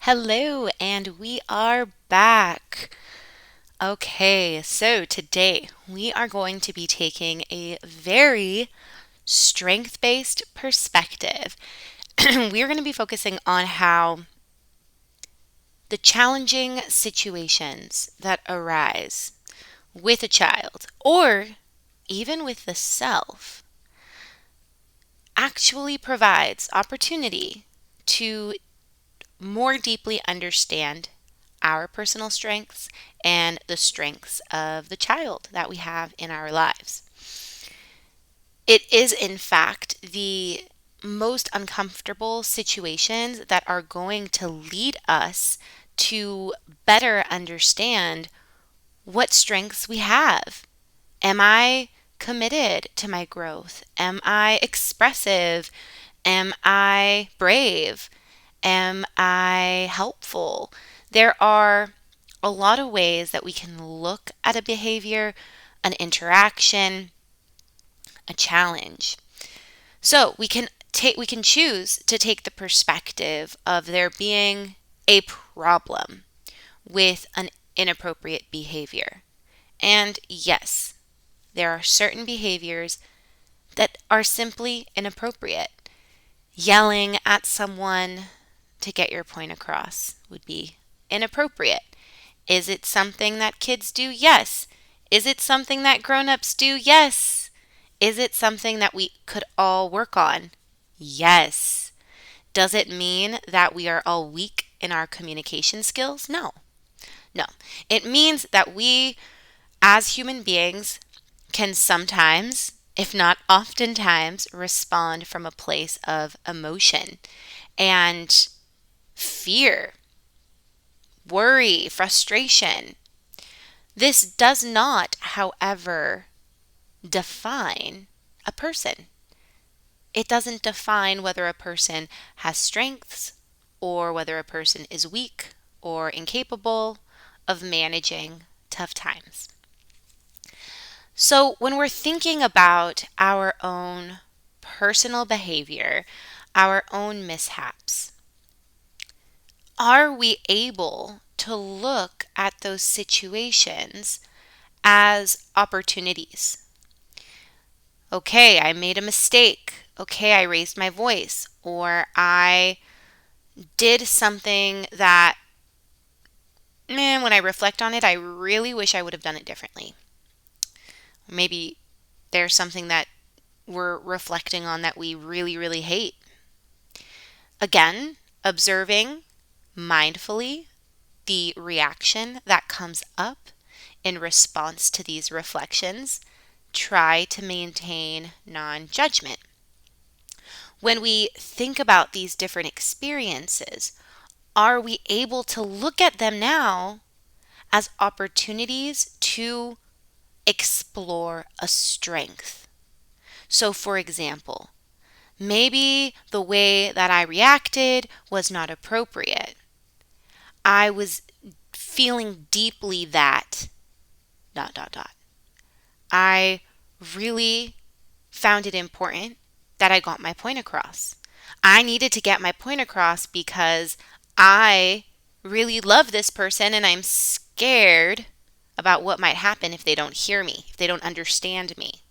Hello, and we are back. Okay, so today we are going to be taking a very strength based perspective. We are going to be focusing on how the challenging situations that arise with a child or even with the self actually provides opportunity to more deeply understand our personal strengths and the strengths of the child that we have in our lives. It is, in fact, the most uncomfortable situations that are going to lead us to better understand what strengths we have. Am I committed to my growth? Am I expressive? Am I brave? Am I helpful? There are a lot of ways that we can look at a behavior, an interaction, a challenge. So we can choose to take the perspective of there being a problem with an inappropriate behavior. And yes, there are certain behaviors that are simply inappropriate. Yelling at someone to get your point across would be inappropriate. Is it something that kids do? Yes. Is it something that grown-ups do? Yes. Is it something that we could all work on? Yes. Does it mean that we are all weak in our communication skills? No. No. It means that we, as human beings, can sometimes, if not oftentimes, respond from a place of emotion and fear, worry, frustration. This does not, however, define a person. It doesn't define whether a person has strengths or whether a person is weak or incapable of managing tough times. So, when we're thinking about our own personal behavior, our own mishaps, are we able to look at those situations as opportunities? Okay, I made a mistake. Okay, I raised my voice. Or I did something that, man, when I reflect on it, I really wish I would have done it differently. Maybe there's something that we're reflecting on that we really, really hate. Again, observing mindfully the reaction that comes up in response to these reflections. Try to maintain non judgment. When we think about these different experiences, are we able to look at them now as opportunities to explore a strength? So, for example, maybe the way that I reacted was not appropriate. I was feeling deeply that dot dot dot. I really found it important that I got my point across. I needed to get my point across because I really love this person and I'm scared about what might happen if they don't hear me, if they don't understand me.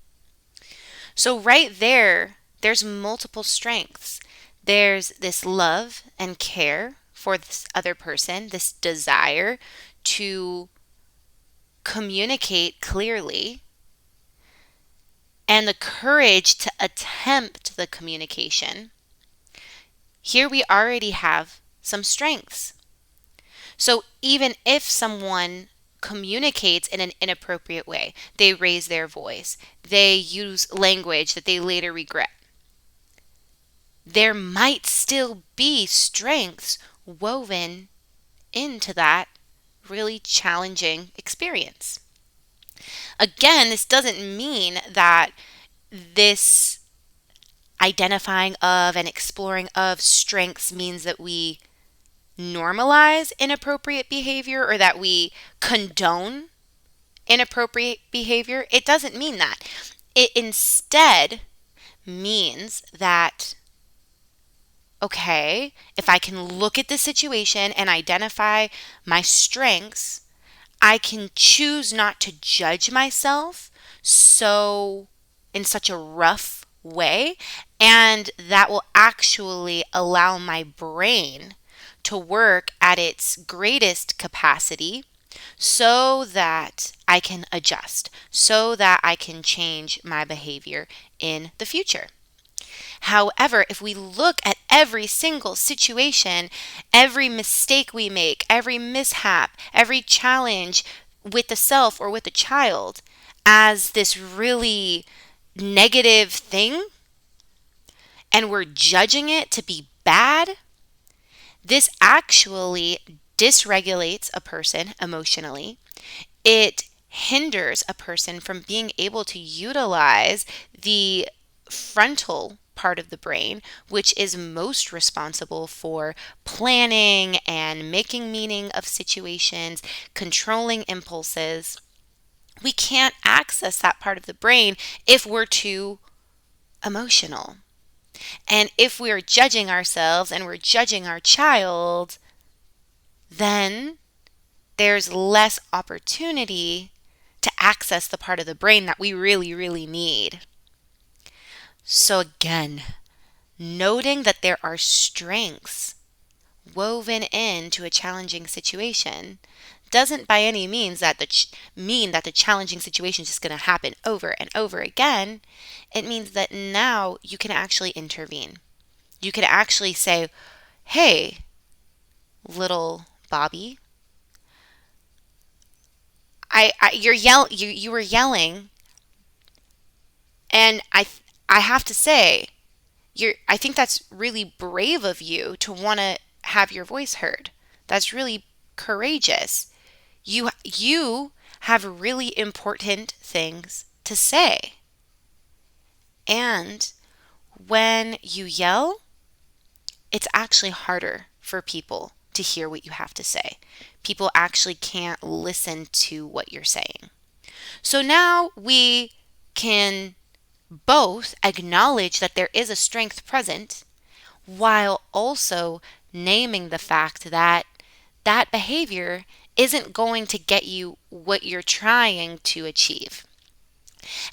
So, right there, there's multiple strengths. There's this love and care for this other person, this desire to communicate clearly, and the courage to attempt the communication. Here we already have some strengths. So even if someone communicates in an inappropriate way, they raise their voice, they use language that they later regret, there might still be strengths woven into that really challenging experience. Again, this doesn't mean that this identifying of and exploring of strengths means that we normalize inappropriate behavior or that we condone inappropriate behavior. It doesn't mean that. It instead means that okay, if I can look at the situation and identify my strengths, I can choose not to judge myself so in such a rough way. And that will actually allow my brain to work at its greatest capacity so that I can adjust, so that I can change my behavior in the future. However, if we look at every single situation, every mistake we make, every mishap, every challenge with the self or with the child as this really negative thing, and we're judging it to be bad, this actually dysregulates a person emotionally. It hinders a person from being able to utilize the frontal part of the brain, which is most responsible for planning and making meaning of situations, controlling impulses. We can't access that part of the brain if we're too emotional. And if we're judging ourselves and we're judging our child, then there's less opportunity to access the part of the brain that we really, really need. So, again, noting that there are strengths woven into a challenging situation doesn't by any means mean that the challenging situation is just going to happen over and over again. It means that now you can actually intervene. You can actually say, "Hey, little Bobby, you were yelling, and I have to say, I think that's really brave of you to want to have your voice heard. That's really courageous. You have really important things to say. And when you yell, it's actually harder for people to hear what you have to say. People actually can't listen to what you're saying. So now we can both acknowledge that there is a strength present while also naming the fact that that behavior isn't going to get you what you're trying to achieve.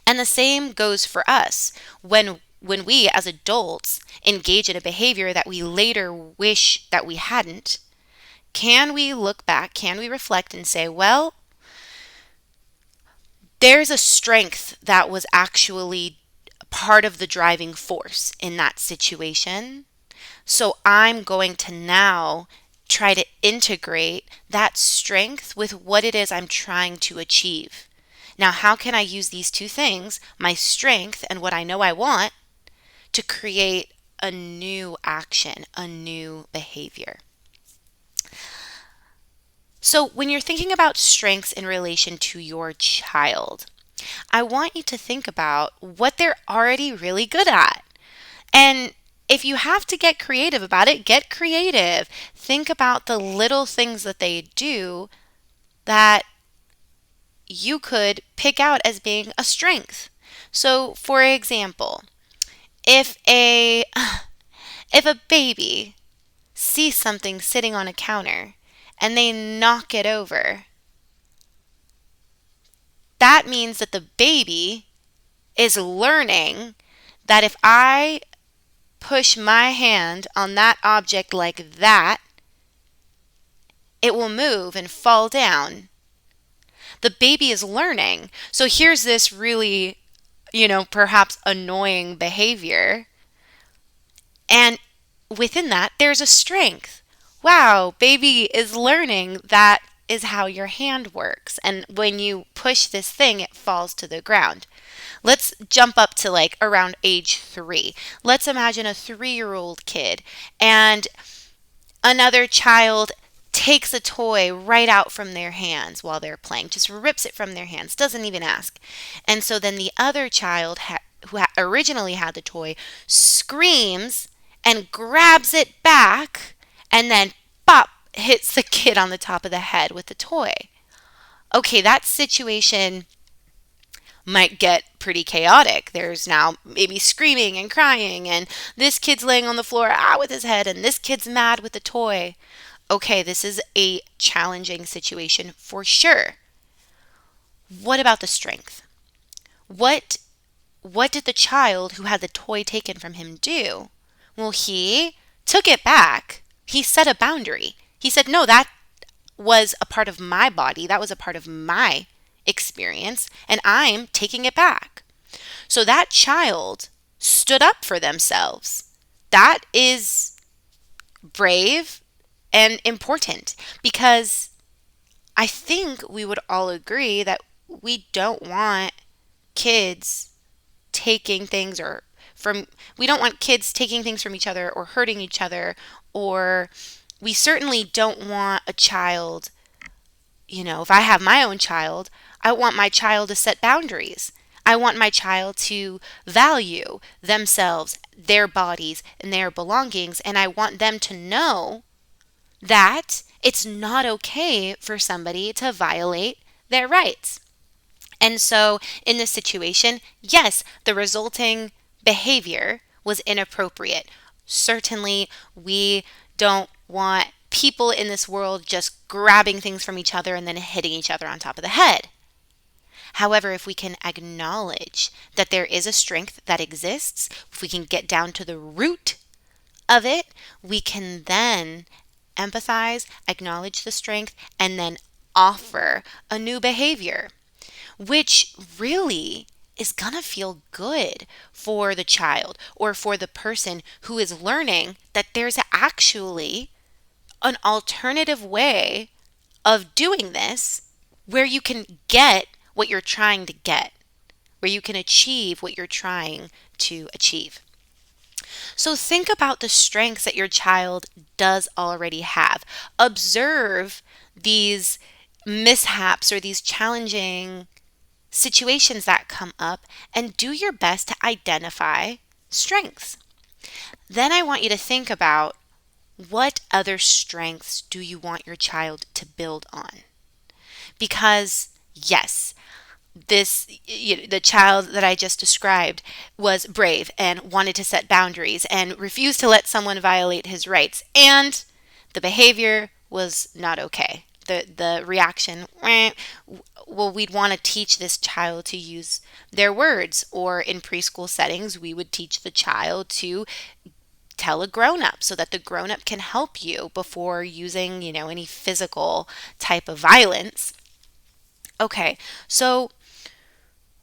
And the same goes for us when we as adults engage in a behavior that we later wish that we hadn't. Can we look back, can we reflect and say, well, there's a strength that was actually part of the driving force in that situation. So I'm going to now try to integrate that strength with what it is I'm trying to achieve. Now, how can I use these two things, my strength and what I know I want, to create a new action, a new behavior? So, when you're thinking about strengths in relation to your child, I want you to think about what they're already really good at. And if you have to get creative about it, get creative. Think about the little things that they do that you could pick out as being a strength. So, for example, if a if a baby sees something sitting on a counter and they knock it over, that means that the baby is learning that if I push my hand on that object like that, it will move and fall down. The baby is learning. So here's this really, perhaps annoying behavior. And within that, there's a strength. Wow, baby is learning that is how your hand works. And when you push this thing, it falls to the ground. Let's jump up to like around age 3. Let's imagine a 3-year-old kid and another child takes a toy right out from their hands while they're playing, just rips it from their hands, doesn't even ask. And so then the other child who originally had the toy screams and grabs it back and then pop hits the kid on the top of the head with the toy. Okay, that situation might get pretty chaotic. There's now maybe screaming and crying, and this kid's laying on the floor with his head, and this kid's mad with the toy. Okay, this is a challenging situation for sure. What about the strength? What what did the child who had the toy taken from him do? Well, he took it back. He set a boundary. He said, "No, that was a part of my body. That was a part of my experience, and I'm taking it back." So that child stood up for themselves. That is brave and important, because I think we would all agree that we don't want kids taking things or from we don't want kids taking things from each other or hurting each other, or we certainly don't want a child, if I have my own child, I want my child to set boundaries. I want my child to value themselves, their bodies, and their belongings, and I want them to know that it's not okay for somebody to violate their rights. And so in this situation, yes, the resulting behavior was inappropriate. Certainly, we don't want people in this world just grabbing things from each other and then hitting each other on top of the head. However, if we can acknowledge that there is a strength that exists, if we can get down to the root of it, we can then empathize, acknowledge the strength, and then offer a new behavior, which really is gonna feel good for the child or for the person who is learning that there's actually an alternative way of doing this where you can get what you're trying to get, where you can achieve what you're trying to achieve. So think about the strengths that your child does already have. Observe these mishaps or these challenging situations that come up and do your best to identify strengths. Then I want you to think about, what other strengths do you want your child to build on? Because yes, the child that I just described was brave and wanted to set boundaries and refused to let someone violate his rights, and the behavior was not okay. The reaction, well, we'd want to teach this child to use their words, or in preschool settings, we would teach the child to tell a grown-up so that the grown-up can help you before using, any physical type of violence. Okay, so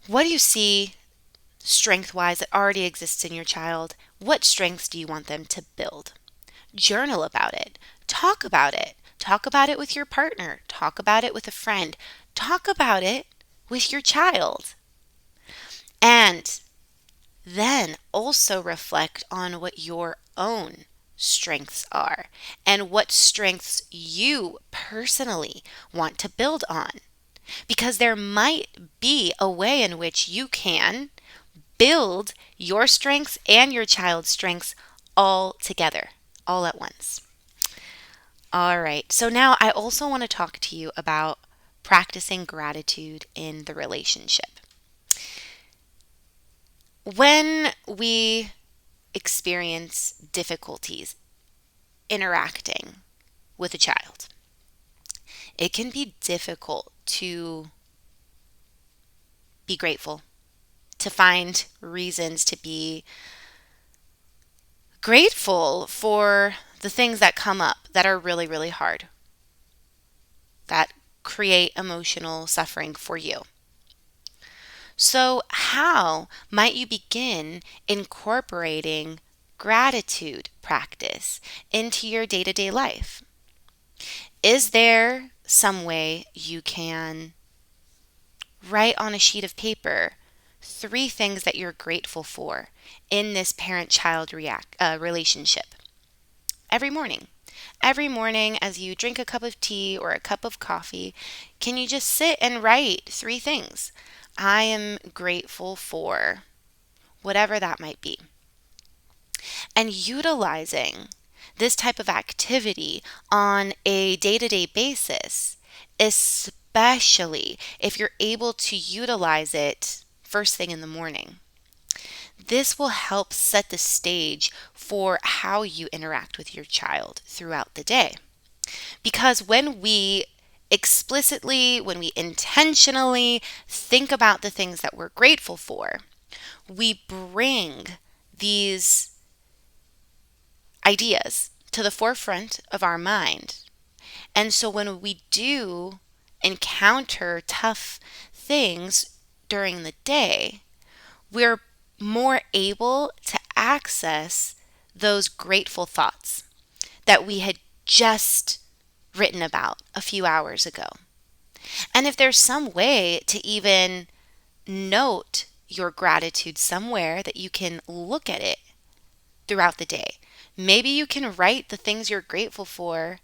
what do you see strength-wise that already exists in your child? What strengths do you want them to build? Journal about it. Talk about it. Talk about it with your partner. Talk about it with a friend. Talk about it with your child. And then also reflect on what your own strengths are and what strengths you personally want to build on. Because there might be a way in which you can build your strengths and your child's strengths all together, all at once. All right, so now I also want to talk to you about practicing gratitude in the relationship. When we experience difficulties interacting with a child, it can be difficult to be grateful, to find reasons to be grateful for the things that come up that are really, really hard, that create emotional suffering for you. So, how might you begin incorporating gratitude practice into your day-to-day life? Is there some way you can write on a sheet of paper 3 things that you're grateful for in this parent-child relationship every morning? Every morning, as you drink a cup of tea or a cup of coffee, can you just sit and write 3 things? I am grateful for whatever that might be. And utilizing this type of activity on a day-to-day basis, especially if you're able to utilize it first thing in the morning. This will help set the stage for how you interact with your child throughout the day. Because when we explicitly, when we intentionally think about the things that we're grateful for, we bring these ideas to the forefront of our mind. And so when we do encounter tough things during the day, we're more able to access those grateful thoughts that we had just written about a few hours ago. And if there's some way to even note your gratitude somewhere that you can look at it throughout the day, maybe you can write the things you're grateful for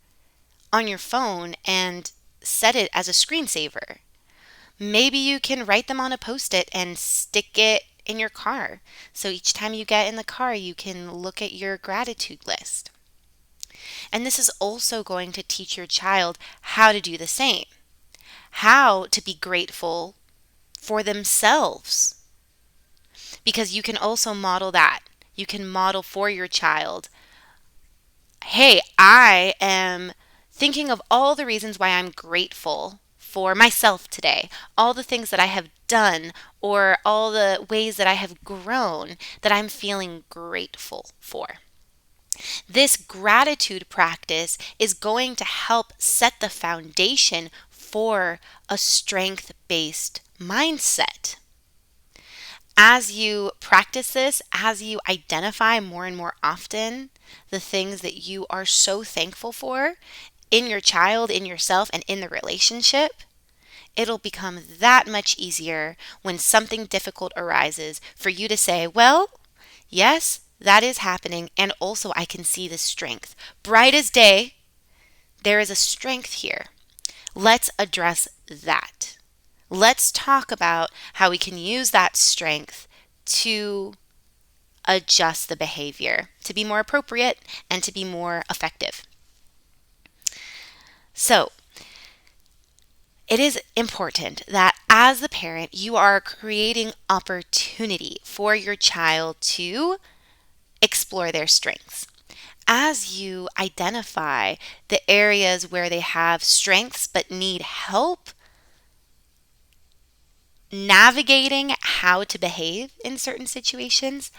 on your phone and set it as a screensaver. Maybe you can write them on a post-it and stick it in your car. So each time you get in the car, you can look at your gratitude list. And this is also going to teach your child how to do the same, how to be grateful for themselves. Because you can also model that. You can model for your child, hey, I am thinking of all the reasons why I'm grateful for myself today, all the things that I have done, or all the ways that I have grown that I'm feeling grateful for. This gratitude practice is going to help set the foundation for a strength-based mindset. As you practice this, as you identify more and more often the things that you are so thankful for in your child, in yourself, and in the relationship, it'll become that much easier when something difficult arises for you to say, well, yes, that is happening, and also I can see the strength. Bright as day, there is a strength here. Let's address that. Let's talk about how we can use that strength to adjust the behavior, to be more appropriate and to be more effective. So, it is important that as the parent, you are creating opportunity for your child to explore their strengths. As you identify the areas where they have strengths but need help navigating how to behave in certain situations,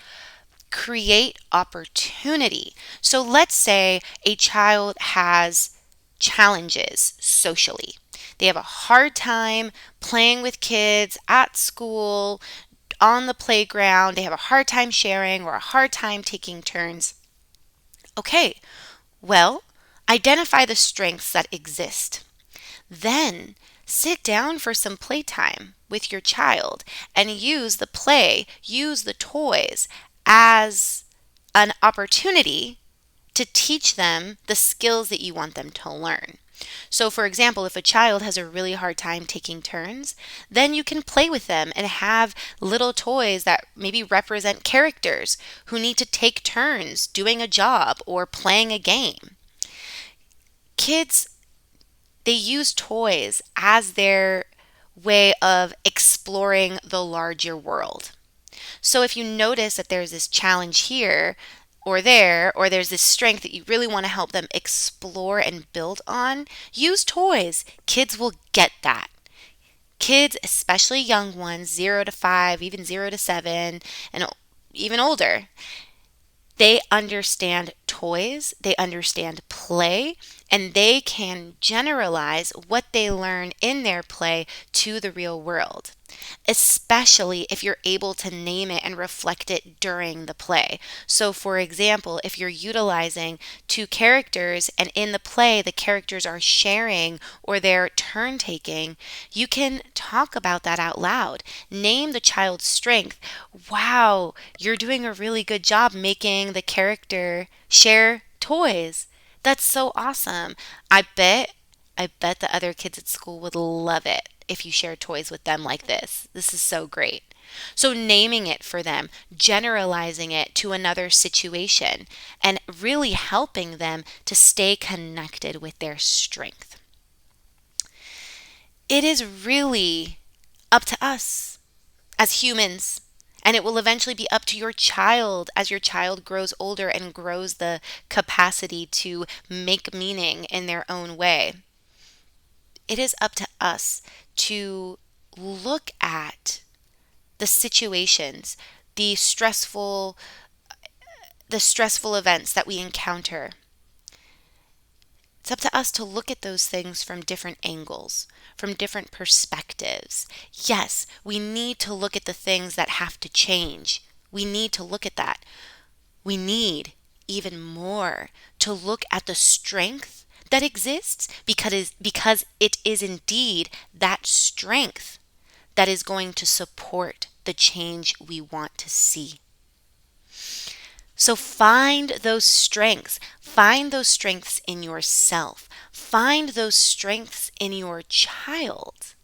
create opportunity. So let's say a child has challenges socially. They have a hard time playing with kids at school, on the playground. They have a hard time sharing or a hard time taking turns. Okay, well, identify the strengths that exist. Then sit down for some playtime with your child and use the play, use the toys as an opportunity to teach them the skills that you want them to learn. So, for example, if a child has a really hard time taking turns, then you can play with them and have little toys that maybe represent characters who need to take turns doing a job or playing a game. Kids, they use toys as their way of exploring the larger world. So if you notice that there's this challenge here or there, or there's this strength that you really want to help them explore and build on, use toys. Kids will get that. Kids, especially young ones, 0 to 5, even 0 to 7, and even older, they understand toys, they understand play, and they can generalize what they learn in their play to the real world, especially if you're able to name it and reflect it during the play. So, for example, if you're utilizing two characters and in the play the characters are sharing or they're turn taking, you can talk about that out loud. Name the child's strength. Wow, you're doing a really good job making the character share toys. That's so awesome. I bet the other kids at school would love it if you share toys with them like this. This is so great. So naming it for them, generalizing it to another situation, and really helping them to stay connected with their strength. It is really up to us as humans. And it will eventually be up to your child as your child grows older and grows the capacity to make meaning in their own way. It is up to us to look at the situations, the stressful the stressful events that we encounter. It's up to us to look at those things from different angles, from different perspectives. Yes, we need to look at the things that have to change. We need to look at that. We need even more to look at the strength that exists because it is indeed that strength that is going to support the change we want to see. So find those strengths. Find those strengths in yourself. Find those strengths in your child.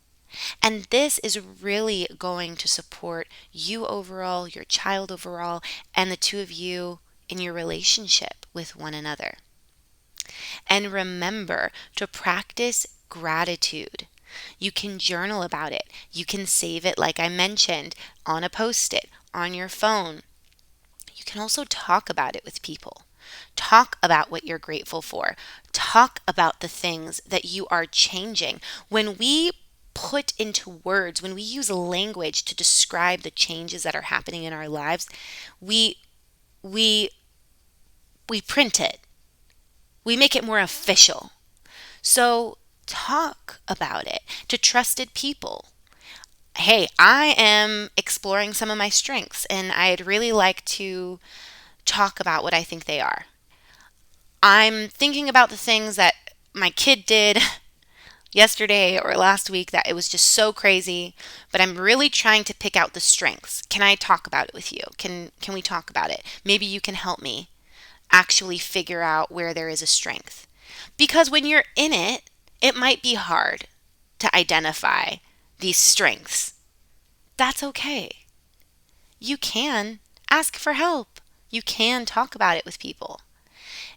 And this is really going to support you overall, your child overall, and the two of you in your relationship with one another. And remember to practice gratitude. You can journal about it. You can save it, like I mentioned, on a post-it, on your phone. You can also talk about it with people. Talk about what you're grateful for. Talk about the things that you are changing. When we put into words, when we use language to describe the changes that are happening in our lives, we we we print it. We make it more official. So talk about it to trusted people. Hey, I am exploring some of my strengths and I'd really like to talk about what I think they are. I'm thinking about the things that my kid did yesterday or last week that it was just so crazy, but I'm really trying to pick out the strengths. Can I talk about it with you? Can we talk about it? Maybe you can help me actually figure out where there is a strength. Because when you're in it, it might be hard to identify these strengths. That's okay. You can ask for help. You can talk about it with people.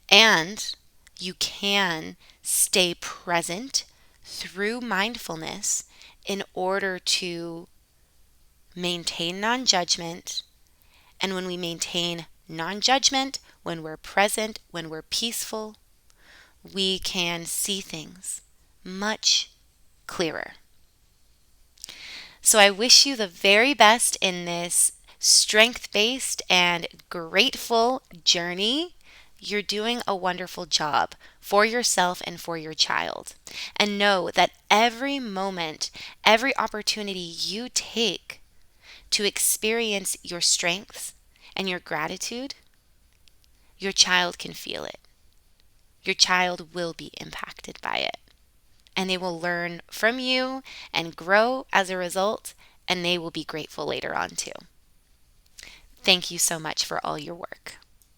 And you can stay present through mindfulness in order to maintain non judgment. And when we maintain non judgment, when we're present, when we're peaceful, we can see things much clearer. So I wish you the very best in this strength based and grateful journey. You're doing a wonderful job for yourself and for your child. And know that every moment, every opportunity you take to experience your strengths and your gratitude, your child can feel it. Your child will be impacted by it. And they will learn from you and grow as a result, and they will be grateful later on too. Thank you so much for all your work.